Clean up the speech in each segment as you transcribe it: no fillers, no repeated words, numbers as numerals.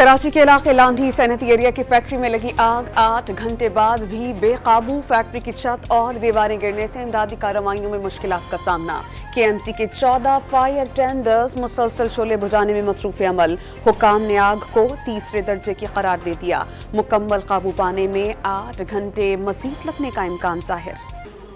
कराची के इलाके लांढी सनती एरिया की फैक्ट्री में लगी आग 8 घंटे बाद भी बेकाबू। फैक्ट्री की छत और दीवारें गिरने से इमदादी कार्रवाइयों में मुश्किलात का सामना। केएमसी के 14 फायर टेंडर्स मुसलसल शोले बुझाने में मसरूफ अमल। हुकाम ने आग को तीसरे दर्जे की करार दे दिया। मुकम्मल काबू पाने में 8 घंटे मजीद लगने का इम्कान जाहिर।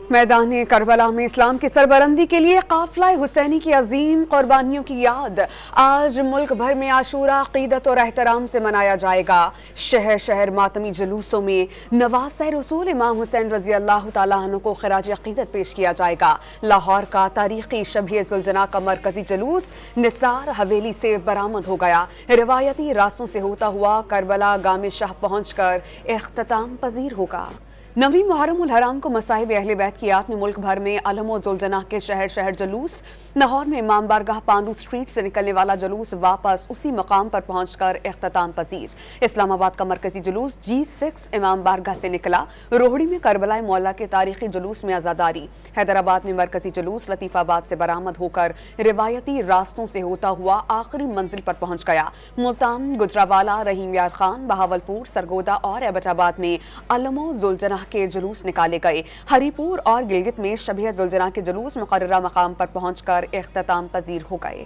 मैदान करबला में इस्लाम की सरबरंदी के लिए काफिला हुसैनी की अजीम कुर्बानियों की याद। आज मुल्क भर में आशूरा अकीदत और एहतराम से मनाया जाएगा। शहर शहर मातमी जुलूसों में नवाज़ रसूल इमाम हुसैन रजी अल्लाह तआला अन्हु को खराज अकीदत पेश किया जाएगा। लाहौर का तारीखी शबीह जुलजना का मरकजी जुलूस निसार हवेली से बरामद हो गया। रिवायती रास्तों से होता हुआ करबला गामे शाह पहुंचकर इख्तिताम पजीर होगा। नवी मुहर्रम उल हराम को मसाहिब अहले बैत की याद में मुल्क भर में अलम व जुलजना के शहर शहर जुलूस। लाहौर में इमाम बारगाह पांडू स्ट्रीट से निकलने वाला जुलूस वापस उसी मकाम पर पहुंचकर इख्तिताम पजीर। इस्लामाबाद का मरकजी जुलूस G6 इमाम बारगाह से निकला। रोहड़ी में करबला मौला के तारीखी जुलूस में आजादारी। हैदराबाद में मरकजी जुलूस लतीफाबाद से बरामद होकर रिवायती रास्तों से होता हुआ आखिरी मंजिल पर पहुंच गया। मुल्तान, गुजरावाला, रहीम यार खान, बहावलपुर, सरगोदा और एबटाबाद में अलम व जुलजना के जुलूस निकाले गए। हरीपुर और गिलगित में शबीह जुलजना के जुलूस मुकर्ररा मकाम पर पहुंचकर इख्तिताम पजीर हो गए।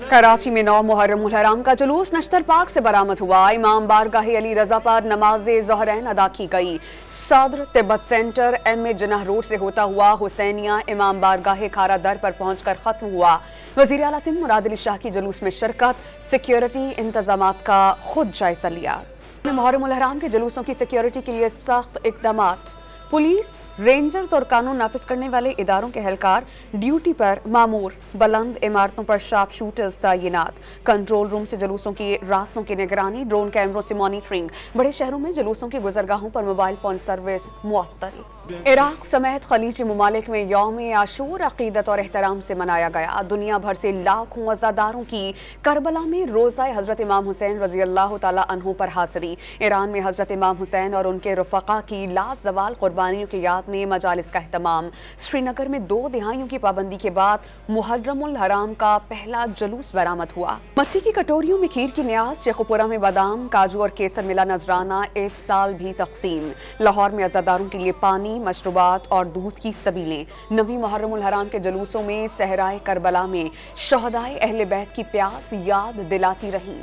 कराची में 9 मुहर्रम उल हराम का जुलूस नश्तर पार्क से बरामद हुआ। इमाम बारगाह अली रजा पर नमाज ज़ोहरैन अदा की गई। सदर Tibet centre MA Jinnah road से होता हुआ हुसैनिया इमाम बारगाह खारा दर पर पहुंचकर खत्म हुआ। वज़ीर आला सिंध मुराद अली शाह की जुलूस में शिरकत। सिक्योरिटी इंतजामात का खुद जायजा लिया। मुहर्रम उल हराम के जुलूसों की सिक्योरिटी के लिए सख्त इक़दामात। पुलिस, रेंजर्स और कानून नाफिज करने वाले इदारों के एहलकार ड्यूटी पर मामूर। बुलंद इमारतों पर शार्प शूटर्स तैनात। कंट्रोल रूम से जुलूसों की रास्तों की निगरानी, ड्रोन कैमरों से मॉनिटरिंग। बड़े शहरों में जुलूसों की गुजरगाहों पर मोबाइल फोन सर्विस मुअत्तल। इराक समेत खलीजी ममालिक में यौम आशूर अकीदत और एहतराम से मनाया गया। दुनिया भर से लाखों अज़ादारों की करबला में रोज़ा हजरत इमाम हुसैन रजी अल्लाह तआला अन्हु पर हाज़री। ईरान में हजरत इमाम हुसैन और उनके रफ़क़ा की लाज़वाल कुर्बानियों की याद में मजालिस का एहतमाम। श्रीनगर में 2 दिहाइयों की पाबंदी के बाद मुहर्रम उल हराम का पहला जुलूस बरामद हुआ। मट्टी की कटोरियों में खीर की न्याज। शेखुपुरा में बादाम, काजू और केसर मिला नजराना इस साल भी तकसीम। लाहौर में अज़ादारों के लिए पानी, मशरूबात और दूध की सबीलें। नवी मुहर्रम उल हराम के जुलूसों में सहराए करबला में शहदाए अहले बैत की प्यास याद दिलाती रहीं।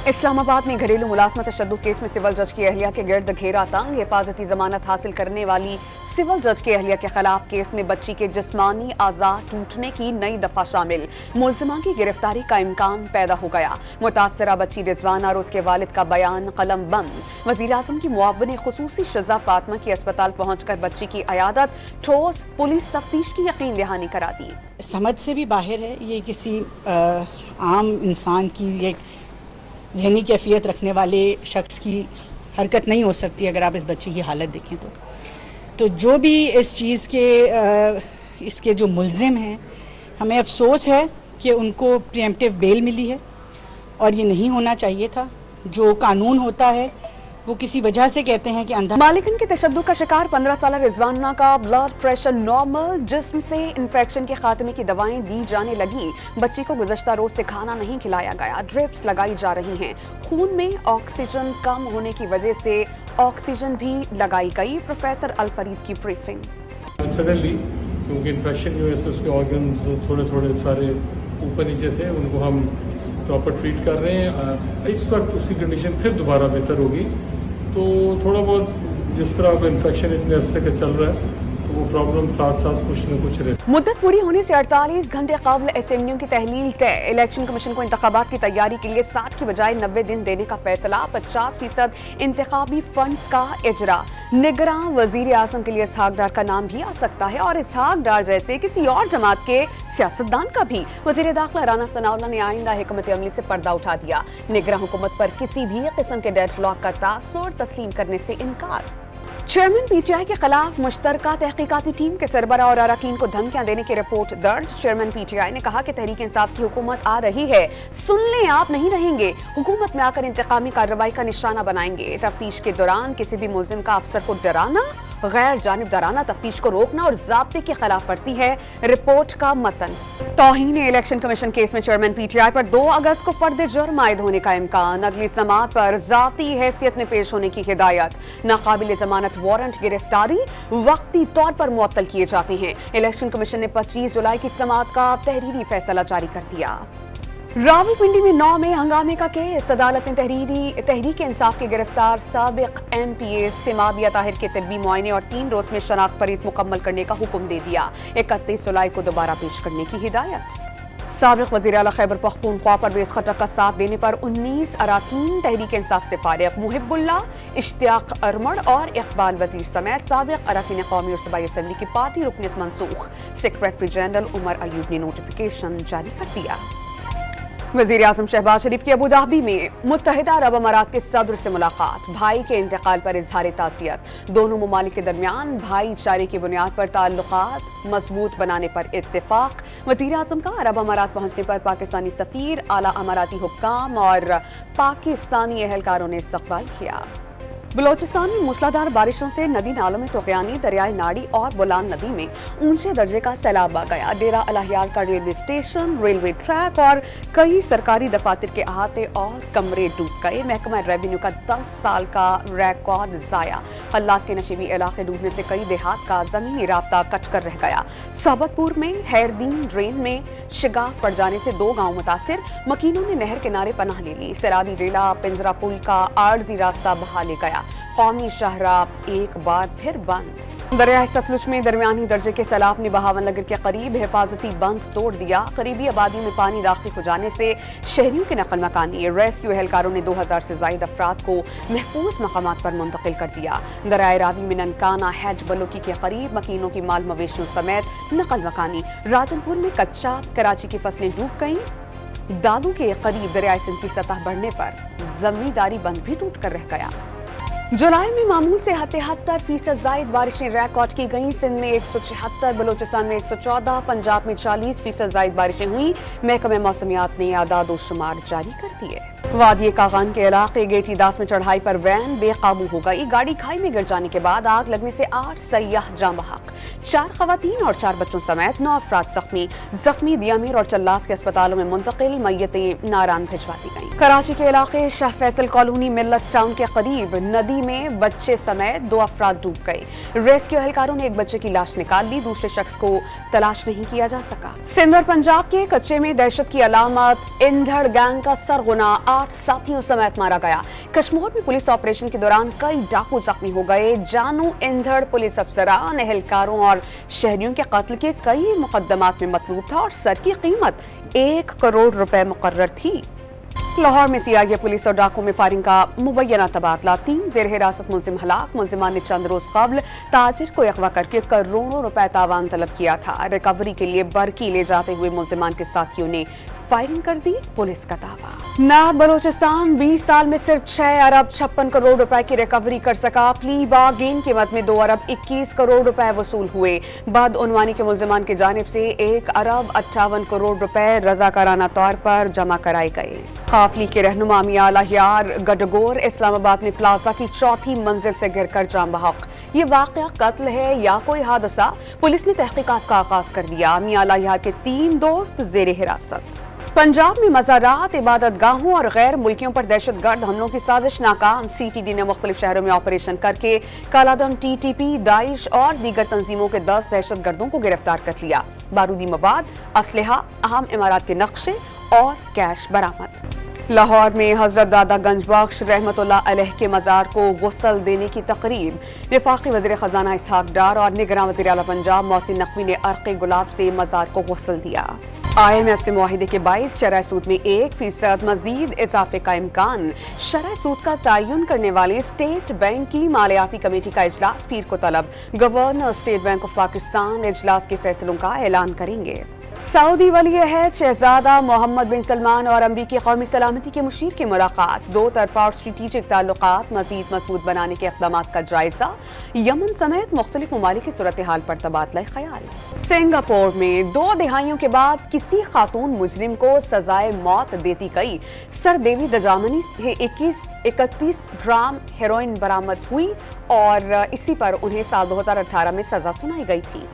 इस्लामाबाद में घरेलू मुलाजमत तशद्दुद केस में सिविल जज की अहलिया के गिर्द घेरा तंग। हिफाजती जमानत हासिल करने वाली सिविल जज के अहलिया के खिलाफ केस में बच्ची के जिस्मानी आज़ा टूटने की नई दफा शामिल। मुल्जिमा की गिरफ्तारी का इम्कान पैदा हो गया। मुतासरा बच्ची रिजवाना और उसके वालिद का बयान कलम बंद। वज़ीर आज़म की मुआविन खुसूसी शज़ा फातिमा की अस्पताल पहुंचकर बच्ची की अयादत। ठोस पुलिस तफ्तीश की यकीन दहानी करा दी। समझ से भी बाहर है। ये किसी आम इंसान की एक जहनी कैफियत रखने वाले शख्स की हरकत नहीं हो सकती अगर आप इस बच्ची की हालत देखें तो जो भी इस चीज़ के इसके जो मुल्ज़िम हैं, हमें अफसोस है कि उनको प्रीएम्प्टिव बेल मिली है और ये नहीं होना चाहिए था। जो कानून होता है वो किसी वजह से कहते हैं कि अंधा। मालिकन के तशद्दुद का शिकार 15 साल रिजवाना का ब्लड प्रेशर नॉर्मल। जिस्म से इन्फेक्शन के खात्मे की दवाएं दी जाने लगी। बच्ची को गुज़श्ता रोज से खाना नहीं खिलाया गया। ड्रिप्स लगाई जा रही हैं। खून में ऑक्सीजन कम होने की वजह से ऑक्सीजन भी लगाई गई। प्रोफेसर अलफरीद की ब्रीफिंग। सडनली क्योंकि इन्फेक्शन की वजह से उसके ऑर्गन्स थोड़े थोड़े सारे ऊपर नीचे थे, उनको हम प्रॉपर ट्रीट कर रहे हैं। इस वक्त उसकी कंडीशन फिर दोबारा बेहतर होगी। तो थोड़ा बहुत जिस तरह का इन्फेक्शन इतने अरसे का चल रहा है तो वो प्रॉब्लम साथ साथ कुछ न कुछ रहती। मुद्दत पूरी होने से 48 घंटे कबल असेंबलियों की तहलील तय। इलेक्शन कमीशन को इंतखाबात की तैयारी के लिए 60 की बजाय 90 दिन देने का फैसला। 50% इंतखाबी फंड का इजरा। निगरान वजीर आजम के लिए इसहाक डार का नाम भी आ सकता है और इसहाक डार जैसे किसी और जमात के सियासतदान का भी। वजीर दाखिला राना सनाउल्लाह ने आइंदा हिकमत अमली से पर्दा उठा दिया। निगरान हुकूमत पर किसी भी किस्म के डेडलॉक का तासुर तस्लीम करने से इनकार। चेयरमैन PTI के खिलाफ मुश्तरका तहकीकाती टीम के सरबराह और अरकान को धमकियां देने की रिपोर्ट दर्ज। चेयरमैन PTI ने कहा कि तहरीक इंसाफ की हुकूमत आ रही है, सुन लें आप नहीं रहेंगे। हुकूमत में आकर इंतकामी कार्रवाई का निशाना बनाएंगे। तफ्तीश के दौरान किसी भी मुल्जिम का अफसर को डराना غیر جانبدارانہ تفتیش کو روکنا اور ضابطے کی خلاف ورزی ہے، رپورٹ کا متن۔ توہین الیکشن کمیشن کیس میں چیئرمین پی ٹی آئی پر 2 اگست کو فرد جرم عائد ہونے کا امکان، اگلی سماعت پر ذاتی حیثیت میں پیش ہونے کی ہدایت۔ ناقابل ضمانت وارنٹ گرفتاری وقتی طور پر معطل کیے جاتے ہیں، الیکشن کمیشن نے 25 جولائی کی سماعت کا تحریری فیصلہ جاری کر دیا۔ راولپنڈی میں 9 میں ہنگامے کا کیس، عدالت نے تحریک انصاف کے گرفتار سابق ایم پی اے سمابیہ طاہر کے طبی معائنے اور 3 روز میں شناخت فریض مکمل کرنے کا حکم دے دیا، 31 جولائی کو دوبارہ پیش کرنے کی ہدایت۔ سابق وزیر اعلیٰ خیبر پختونخوا پرویز خٹک کا ساتھ دینے پر 19 اراکین تحریک انصاف سے فارغ، محب اللہ، اشتیاق ارمڑ اور اقبال وزیر سمیت سابق اراکین قومی اور صوبائی اسمبلی کی پارٹی رکنیت منسوخ، سیکریٹری جنرل عمر ایوب نے نوٹیفیکیشن جاری کر دیا۔ وزیر اعظم شہباز شریف کی ابوظہبی میں متحدہ عرب امارات کے صدر سے ملاقات، بھائی کے انتقال پر اظہار تعزیت، دونوں ممالک کے درمیان بھائی چارے کی بنیاد پر تعلقات مضبوط بنانے پر اتفاق۔ وزیر اعظم کا عرب امارات پہنچنے پر پاکستانی سفیر، اعلیٰ اماراتی حکام اور پاکستانی اہلکاروں نے استقبال کیا۔ بلوچستان میں موسلادھار بارشوں سے ندی نالوں میں طغیانی، دریائے ناڑی اور بولان ندی میں اونچے درجے کا سیلاب آ گیا۔ ڈیرہ الہیار کا ریلوے اسٹیشن، ریلوے ٹریک اور کئی سرکاری دفاتر کے احاطے اور کمرے ڈوب گئے۔ محکمہ ریونیو کا 10 سال کا ریکارڈ ضائع، خلات کے نشیبی علاقے ڈوبنے سے کئی دیہات کا زمینی رابطہ کٹ کر رہ گیا۔ سابت پور میں ہیردین ڈرین میں شگاف پڑ جانے سے 2 گاؤں متاثر، مکینوں نے نہر کنارے پناہ لے لی۔ سرابی ریلا پنجرا پل کا عارضی راستہ بحا لے گیا، قومی شاہراہ ایک بار پھر بند۔ دریائے ستلج میں درمیانی درجے کے سیلاب نے بہاون نگر کے قریب حفاظتی بند توڑ دیا، قریبی آبادیوں میں پانی داخل ہو جانے سے شہریوں کی نقل مکانی، ریسکیو اہلکاروں نے 2000 سے زائد افراد کو محفوظ مقامات پر منتقل کر دیا۔ دریائے راوی میں ننکانہ ہیڈ بلوکی کے قریب مکینوں کی مال مویشیوں سمیت نقل مکانی، راجن پور میں کچا، کراچی کی فصلیں ڈوب گئیں، دادو کے قریب دریائے سندھ کی سطح بڑھنے پر زمینداری بند بھی ٹوٹ کر رہ گیا۔ جولائی میں معمول سے 73% زائد بارشیں ریکارڈ کی گئیں، سندھ میں 176، بلوچستان میں 114، پنجاب میں 40% زائد بارشیں ہوئیں۔ محکمہ موسمیات نے اعداد و شمار جاری کر دیے۔ وادی کاغان کے علاقے گیٹی داس میں چڑھائی پر وین بے قابو ہو گئی، گاڑی کھائی میں گر جانے کے بعد آگ لگنے سے 8 سیاح جاں بحق، 4 خواتین اور 4 بچوں سمیت 9 افراد زخمی دیامیر اور چلاس کے اسپتالوں میں منتقل، میتیں ناران بھجوا دی گئیں۔ کراچی کے علاقے شاہ فیصل کالونی ملت ٹاؤن کے قریب ندی میں بچے سمیت 2 افراد ڈوب گئے، ریسکیو اہلکاروں نے ایک بچے کی لاش نکال لی، دوسرے شخص کو تلاش نہیں کیا جا سکا۔ سندھ اور پنجاب کے کچے میں دہشت کی علامت، اندھڑ گینگ کا سرغنہ 8 ساتھیوں سمیت مارا گیا۔ کشمور میں پولیس آپریشن کے دوران کئی ڈاکو زخمی ہو گئے، جانو اندھڑ پولیس افسران، اہلکاروں اور شہریوں کے قتل کے کئی مقدمات میں مطلوب تھا اور سر کی قیمت 1 کروڑ روپے مقرر تھی۔ لاہور میں سی آئی اے پولیس اور ڈاکو میں فائرنگ کا مبینہ تبادلہ، 3 زیر حراست ملزم ہلاک، ملزمان نے چند روز قبل تاجر کو اغوا کر کے کروڑوں روپے تاوان طلب کیا تھا۔ ریکوری کے لیے برقی لے جاتے ہوئے ملزمان کے ساتھیوں نے فائرنگ کر دی، پولیس کا دعویٰ۔ ناب بلوچستان 20 سال میں صرف 6 ارب 56 کروڑ روپے کی ریکوری کر سکا، پلی بارگین قیمت میں 2 ارب 21 کروڑ روپے وصول ہوئے۔ بدعنوانی کے ملزمان کی جانب سے 1 ارب 58 کروڑ روپے رضاکارانہ طور پر جمع کرائے گئے۔ قافلی کے رہنما میاں الہیار گڈگور اسلام آباد میں پلازا کی 4تھی منزل سے گر کر جاں بحق، یہ واقعہ قتل ہے یا کوئی حادثہ؟ پولیس نے تحقیقات کا آغاز کر دیا، میاں الہیار کے 3 دوست زیر حراست۔ پنجاب میں مزارات، عبادت گاہوں اور غیر ملکیوں پر دہشت گرد حملوں کی سازش ناکام، سی ٹی ڈی نے مختلف شہروں میں آپریشن کر کے کالادم، ٹی ٹی پی، داعش اور دیگر تنظیموں کے 10 دہشت گردوں کو گرفتار کر لیا، بارودی مواد، اسلحہ، اہم عمارات کے نقشے اور کیش برآمد۔ لاہور میں حضرت دادا گنج بخش رحمت اللہ علیہ کے مزار کو غسل دینے کی تقریب، وفاقی وزیر خزانہ اسحاق ڈار اور نگراں وزیر اعلیٰ پنجاب محسن نقوی نے عرق گلاب سے مزار کو غسل دیا۔ IMF سے معاہدے کے باعث شرح سود میں 1% مزید اضافے کا امکان، شرح سود کا تعین کرنے والی اسٹیٹ بینک کی مالیاتی کمیٹی کا اجلاس پیر کو طلب، governor state bank of Pakistan اجلاس کے فیصلوں کا اعلان کریں گے۔ سعودی ولی عہد شہزادہ محمد بن سلمان اور امریکی قومی سلامتی کے مشیر کی ملاقات، 2 طرفہ اور اسٹریٹجک تعلقات مزید مضبوط بنانے کے اقدامات کا جائزہ، یمن سمیت مختلف ممالک کی صورتحال پر تبادلہ خیال۔ سنگاپور میں 2 دہائیوں کے بعد کسی خاتون مجرم کو سزائے موت دیتی گئی، سر دیوی دجامنی سے 21 31 ग्राम हेरोइन बरामद हुई और इसी पर उन्हें साल 2018 में सजा सुनाई गई थी।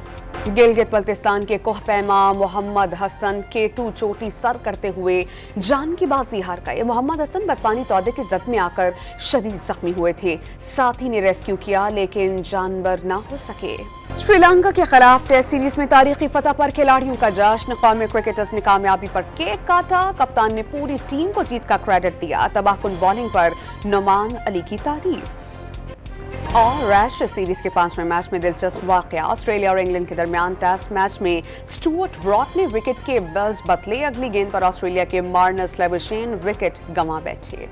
गिलगित बल्तिस्तान के कोहपैमा मोहम्मद हसन केटू चोटी सर करते हुए जान की बाजी हार गए। मोहम्मद हसन बर्फानी तौदे के जख्म में आकर शदीद जख्मी हुए थे। साथी ने रेस्क्यू किया लेकिन जानवर न हो सके। श्रीलंका के खिलाफ टेस्ट सीरीज में तारीखी फतह पर खिलाड़ियों का जश्न। कौमी क्रिकेटर्स ने कामयाबी पर केक काटा। कप्तान ने पूरी टीम को जीत का क्रेडिट दिया। तबाहकुन बॉलिंग पर नुमान अली की तारीफ। और राष्ट्रीय सीरीज के 5वें मैच में दिलचस्प वाकया। ऑस्ट्रेलिया और इंग्लैंड के दरमियान टेस्ट मैच में स्टुअर्ट ब्रॉड ने विकेट के बेल्स बदले। अगली गेंद पर ऑस्ट्रेलिया के मार्नस लेबुशेन विकेट गंवा बैठे।